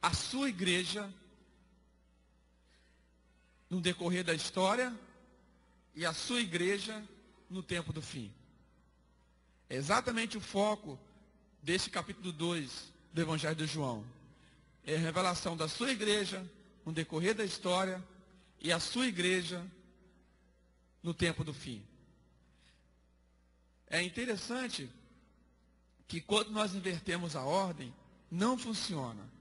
a sua igreja no decorrer da história e a sua igreja no tempo do fim. É exatamente o foco deste capítulo 2 do Evangelho de João. É a revelação da sua igreja no decorrer da história e a sua igreja no tempo do fim. É interessante que quando nós invertemos a ordem, não funciona.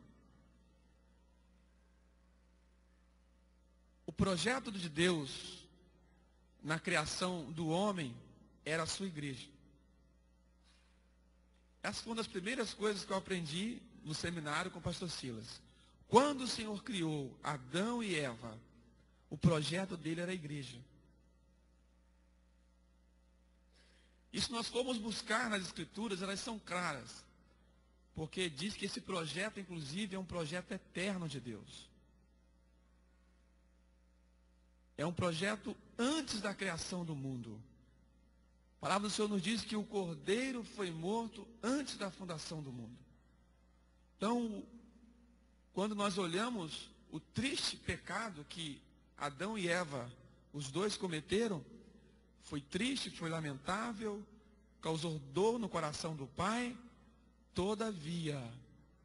O projeto de Deus na criação do homem era a sua igreja. Essa foi uma das primeiras coisas que eu aprendi no seminário com o pastor Silas. Quando o Senhor criou Adão e Eva, o projeto dele era a igreja. E se nós formos buscar nas escrituras, elas são claras. Porque diz que esse projeto, inclusive, é um projeto eterno de Deus. É um projeto antes da criação do mundo. A palavra do Senhor nos diz que o Cordeiro foi morto antes da fundação do mundo. Então, quando nós olhamos o triste pecado que Adão e Eva, os dois cometeram, foi triste, foi lamentável, causou dor no coração do Pai. Todavia,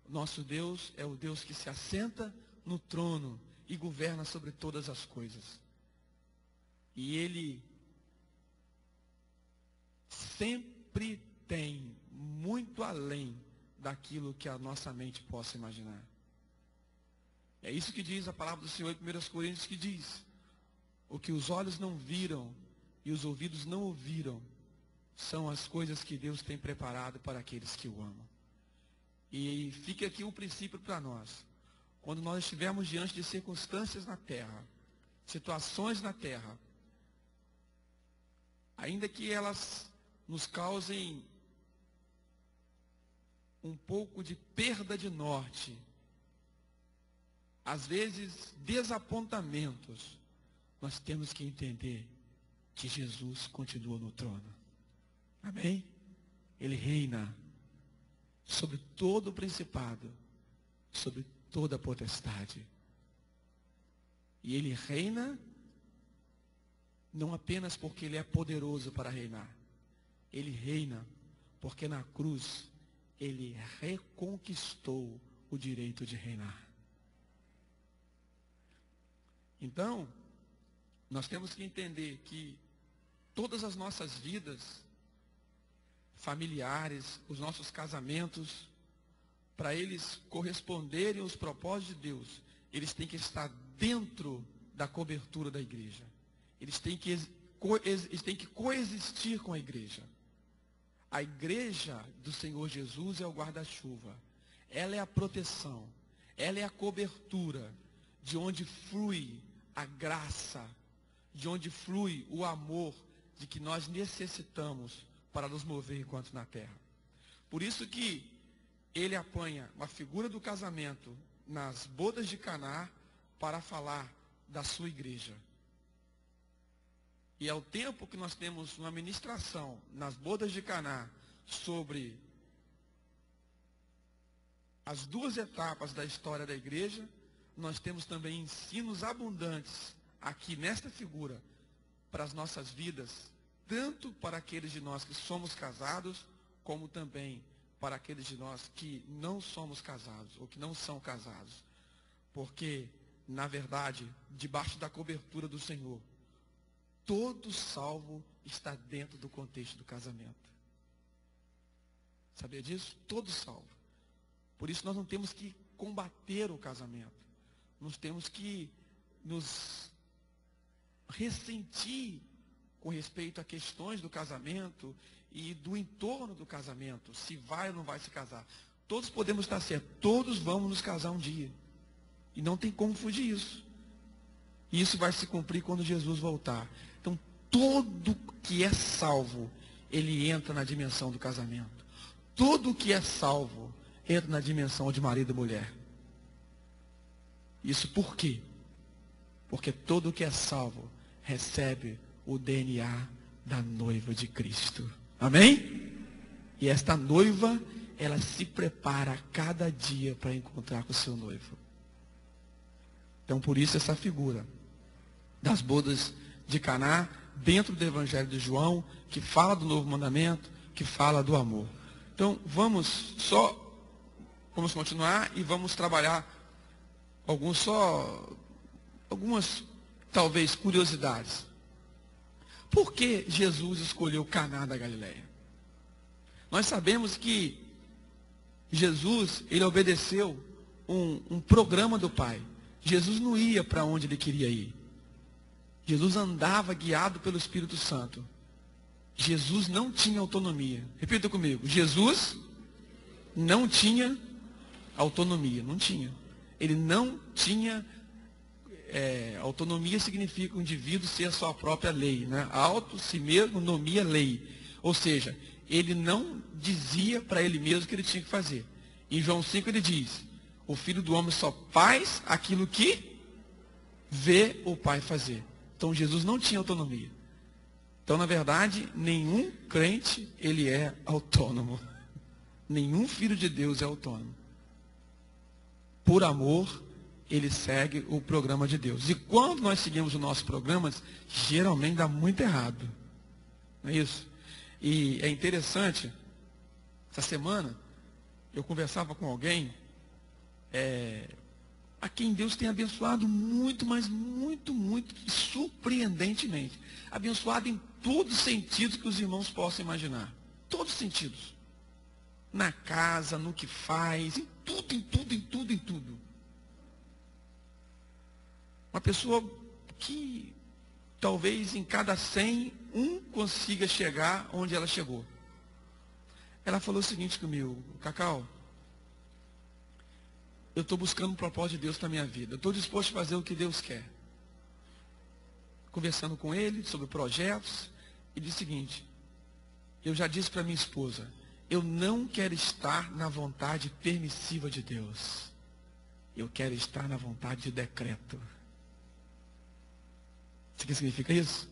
nosso Deus é o Deus que se assenta no trono e governa sobre todas as coisas. E Ele sempre tem muito além daquilo que a nossa mente possa imaginar. É isso que diz a palavra do Senhor em 1 Coríntios, que diz: o que os olhos não viram e os ouvidos não ouviram são as coisas que Deus tem preparado para aqueles que o amam. E fica aqui um princípio para nós. Quando nós estivermos diante de circunstâncias na terra, situações na terra, ainda que elas nos causem um pouco de perda de norte, às vezes desapontamentos, nós temos que entender que Jesus continua no trono. Amém? Ele reina sobre todo o principado, sobre toda a potestade. E Ele reina não apenas porque Ele é poderoso para reinar. Ele reina porque na cruz Ele reconquistou o direito de reinar. Então, nós temos que entender que todas as nossas vidas familiares, os nossos casamentos, para eles corresponderem aos propósitos de Deus, eles têm que estar dentro da cobertura da igreja. Eles têm que coexistir com a igreja. A igreja do Senhor Jesus é o guarda-chuva. Ela é a proteção. Ela é a cobertura de onde flui a graça, de onde flui o amor de que nós necessitamos para nos mover enquanto na terra. Por isso que ele apanha uma figura do casamento nas bodas de Caná para falar da sua igreja. E ao tempo que nós temos uma ministração nas bodas de Caná sobre as duas etapas da história da igreja, nós temos também ensinos abundantes aqui nesta figura para as nossas vidas, tanto para aqueles de nós que somos casados, como também para aqueles de nós que não somos casados, ou que não são casados. Porque, na verdade, debaixo da cobertura do Senhor, todo salvo está dentro do contexto do casamento. Sabia disso? Todo salvo. Por isso nós não temos que combater o casamento. Nós temos que nos ressentir com respeito a questões do casamento e do entorno do casamento, se vai ou não vai se casar. Todos podemos estar certos, todos vamos nos casar um dia. E não tem como fugir isso. E isso vai se cumprir quando Jesus voltar. Então, todo que é salvo, ele entra na dimensão do casamento. Todo que é salvo, entra na dimensão de marido e mulher. Isso por quê? Porque todo que é salvo, recebe o DNA da noiva de Cristo. Amém? E esta noiva ela se prepara a cada dia para encontrar com o seu noivo. Então, por isso, essa figura das bodas de Caná, dentro do Evangelho de João, que fala do novo mandamento, que fala do amor. Então, vamos continuar e vamos trabalhar algumas, talvez, curiosidades. Por que Jesus escolheu Caná da Galileia? Nós sabemos que Jesus, ele obedeceu um programa do Pai. Jesus não ia para onde ele queria ir. Jesus andava guiado pelo Espírito Santo. Jesus não tinha autonomia. Repita comigo. Jesus não tinha autonomia. Não tinha. Ele não tinha autonomia. Significa o indivíduo ser a sua própria lei, né? Auto, si mesmo, nomia, lei. Ou seja, ele não dizia para ele mesmo o que ele tinha que fazer. Em João 5 ele diz: o Filho do Homem só faz aquilo que vê o Pai fazer. Então Jesus não tinha autonomia. Então, na verdade, nenhum crente ele é autônomo. Nenhum filho de Deus é autônomo. Por amor, ele segue o programa de Deus. E quando nós seguimos os nossos programas, geralmente dá muito errado. Não é isso? E é interessante, essa semana, eu conversava com alguém, a quem Deus tem abençoado muito, mas muito, muito, surpreendentemente. Abençoado em todos os sentidos que os irmãos possam imaginar. Todos os sentidos. Na casa, no que faz, em tudo, em tudo, em tudo, em tudo. Uma pessoa que talvez em cada 100, um consiga chegar onde ela chegou. Ela falou o seguinte comigo: Cacau, eu estou buscando um propósito de Deus na minha vida. Eu estou disposto a fazer o que Deus quer. Conversando com ele sobre projetos, ele disse o seguinte: eu já disse para minha esposa, eu não quero estar na vontade permissiva de Deus. Eu quero estar na vontade de decreto. Sabe o que significa isso?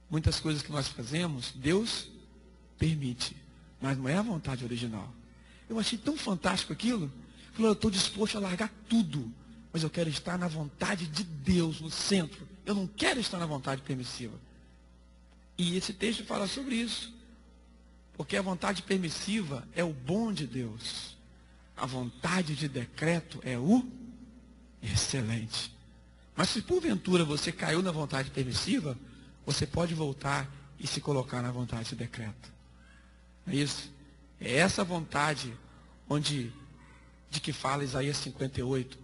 Muitas coisas que nós fazemos, Deus permite, mas não é a vontade original. Eu achei tão fantástico aquilo. Falou, eu estou disposto a largar tudo, mas eu quero estar na vontade de Deus, no centro. Eu não quero estar na vontade permissiva. E esse texto fala sobre isso. Porque a vontade permissiva é o bom de Deus. A vontade de decreto é o excelente. Mas se porventura você caiu na vontade permissiva, você pode voltar e se colocar na vontade de decreto. É isso? É essa vontade de que fala Isaías 58,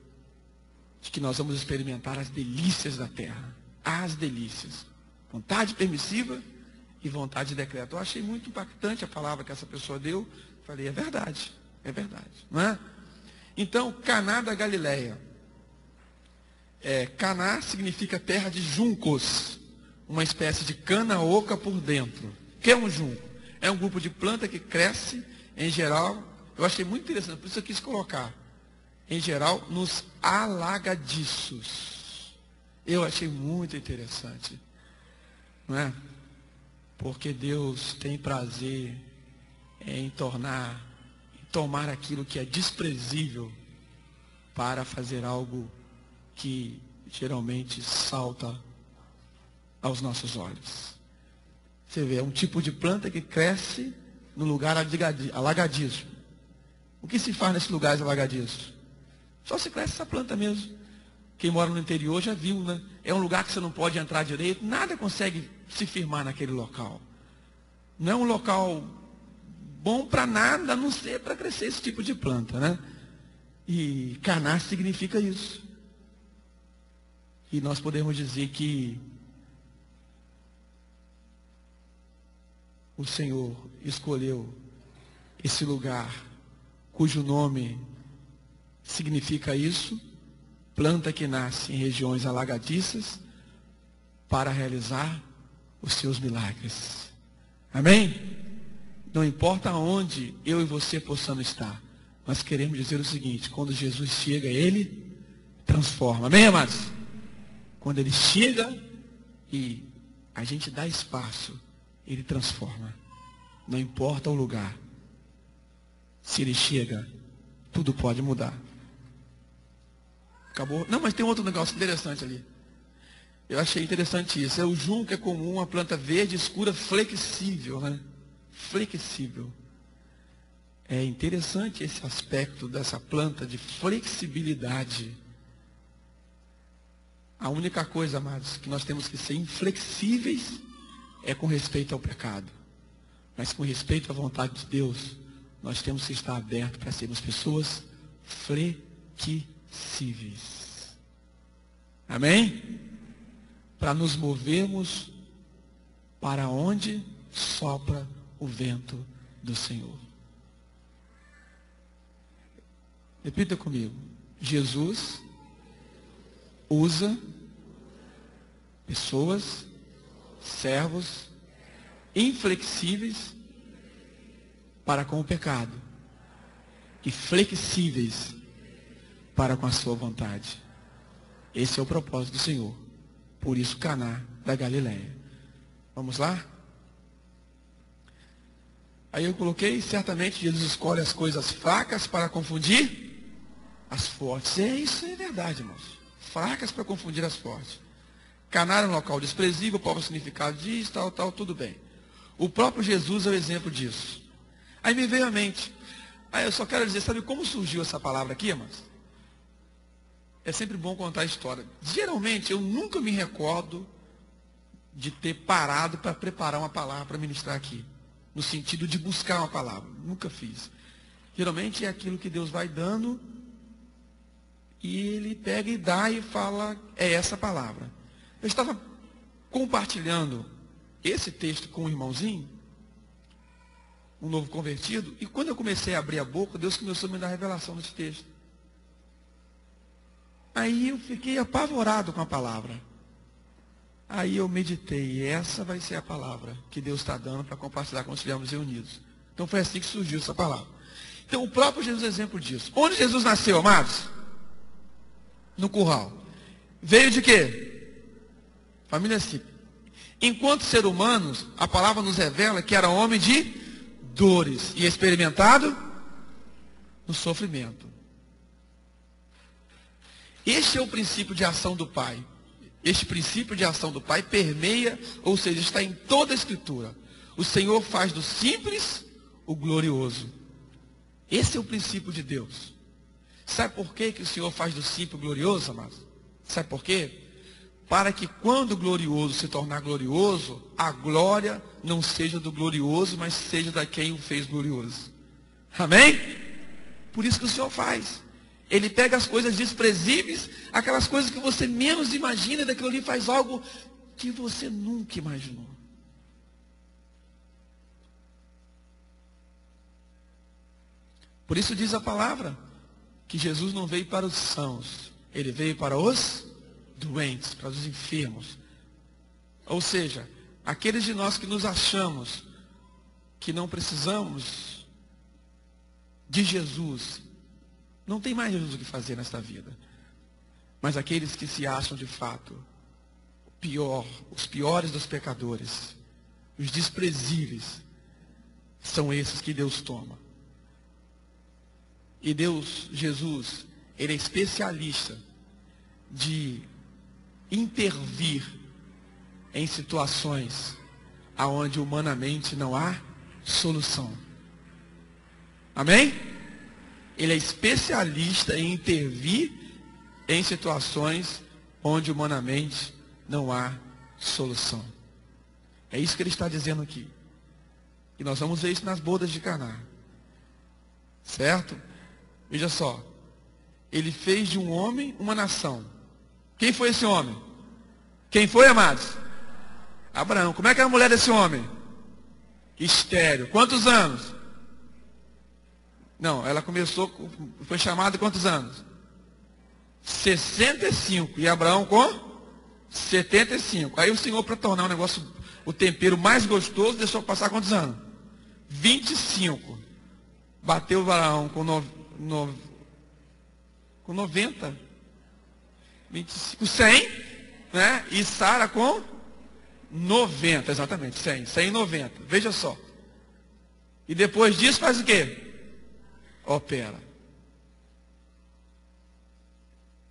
de que nós vamos experimentar as delícias da terra. As delícias. Vontade permissiva e vontade de decreto. Eu achei muito impactante a palavra que essa pessoa deu. Falei, é verdade, não é? Então, Caná da Galileia. Caná significa terra de juncos, uma espécie de cana oca por dentro. O que é um junco? É um grupo de planta que cresce, em geral, eu achei muito interessante, por isso eu quis colocar, em geral, nos alagadiços. Eu achei muito interessante, não é? Porque Deus tem prazer em tomar aquilo que é desprezível para fazer algo que geralmente salta aos nossos olhos. Você vê, é um tipo de planta que cresce no lugar alagadiço. O que se faz nesses lugares alagadiços? Só se cresce essa planta mesmo. Quem mora no interior já viu, né? É um lugar que você não pode entrar direito, nada consegue se firmar naquele local. Não é um local bom para nada, a não ser para crescer esse tipo de planta, né? E Caná significa isso. E nós podemos dizer que o Senhor escolheu esse lugar, cujo nome significa isso, planta que nasce em regiões alagadiças, para realizar os seus milagres. Amém? Não importa onde eu e você possamos estar, nós queremos dizer o seguinte: quando Jesus chega, Ele transforma. Amém, amados? Quando Ele chega e a gente dá espaço, Ele transforma. Não importa o lugar. Se ele chega, tudo pode mudar. Acabou? Não, mas tem outro negócio interessante ali. Eu achei interessante isso. É o junco, é comum, uma planta verde, escura, flexível, né? Flexível. É interessante esse aspecto dessa planta de flexibilidade. A única coisa, amados, que nós temos que ser inflexíveis é com respeito ao pecado. Mas com respeito à vontade de Deus, nós temos que estar abertos para sermos pessoas flexíveis. Amém? Para nos movermos para onde sopra o vento do Senhor. Repita comigo. Jesus usa pessoas, servos, inflexíveis para com o pecado e flexíveis para com a sua vontade. Esse é o propósito do Senhor. Por isso, Caná da Galileia. Vamos lá? Aí eu coloquei, certamente Jesus escolhe as coisas fracas para confundir as fortes. Isso é verdade, irmãos. Fracas para confundir as fortes. Caná era um local desprezível, o próprio significado diz, tal, tudo bem. O próprio Jesus é o exemplo disso. Aí me veio à mente. Aí eu só quero dizer, sabe como surgiu essa palavra aqui, irmãos? É sempre bom contar a história. Geralmente, eu nunca me recordo de ter parado para preparar uma palavra para ministrar aqui. No sentido de buscar uma palavra. Nunca fiz. Geralmente é aquilo que Deus vai dando e Ele pega e dá e fala, é essa palavra. Eu estava compartilhando esse texto com um irmãozinho, um novo convertido, e quando eu comecei a abrir a boca, Deus começou a me dar revelação nesse texto. Aí eu fiquei apavorado com a palavra. Aí eu meditei, e essa vai ser a palavra que Deus está dando para compartilhar quando estivermos reunidos. Então foi assim que surgiu essa palavra. Então o próprio Jesus é exemplo disso. Onde Jesus nasceu, amados? No curral. Veio de quê? Família simples. Enquanto ser humanos, a palavra nos revela que era homem de dores e experimentado no sofrimento. Este é o princípio de ação do Pai. Este princípio de ação do Pai permeia, ou seja, está em toda a Escritura. O Senhor faz do simples o glorioso. Esse é o princípio de Deus. Sabe por que o Senhor faz do simples o glorioso, amados? Sabe por quê? Para que quando o glorioso se tornar glorioso, a glória não seja do glorioso, mas seja da quem o fez glorioso. Amém? Por isso que o Senhor faz. Ele pega as coisas desprezíveis, aquelas coisas que você menos imagina, e daquilo ali faz algo que você nunca imaginou. Por isso diz a palavra, que Jesus não veio para os sãos, Ele veio para os doentes, para os enfermos. Ou seja, aqueles de nós que nos achamos que não precisamos de Jesus, não tem mais Jesus o que fazer nesta vida. Mas aqueles que se acham de fato os piores dos pecadores, os desprezíveis, são esses que Deus toma. E Deus, Jesus, Ele é especialista de intervir em situações aonde humanamente não há solução. Amém? Ele é especialista em intervir em situações onde humanamente não há solução. É isso que ele está dizendo aqui. E nós vamos ver isso nas bodas de Caná. Certo? Veja só. Ele fez de um homem uma nação. Quem foi esse homem? Quem foi, amados? Abraão. Como é que é a mulher desse homem? Estéril. Quantos anos? Não, ela começou, foi chamada quantos anos? 65. E Abraão com 75. Aí o Senhor, para tornar o negócio, o tempero mais gostoso, deixou passar quantos anos? 25. Bateu Abraão com 90. 25, 100, né? E Sara com 90, exatamente, 100 e 90. Veja só. E depois disso faz o quê? opera.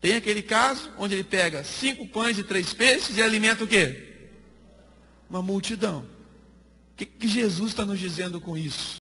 Tem aquele caso onde ele pega 5 pães e 3 peixes e alimenta o quê? Uma multidão. O que Jesus está nos dizendo com isso?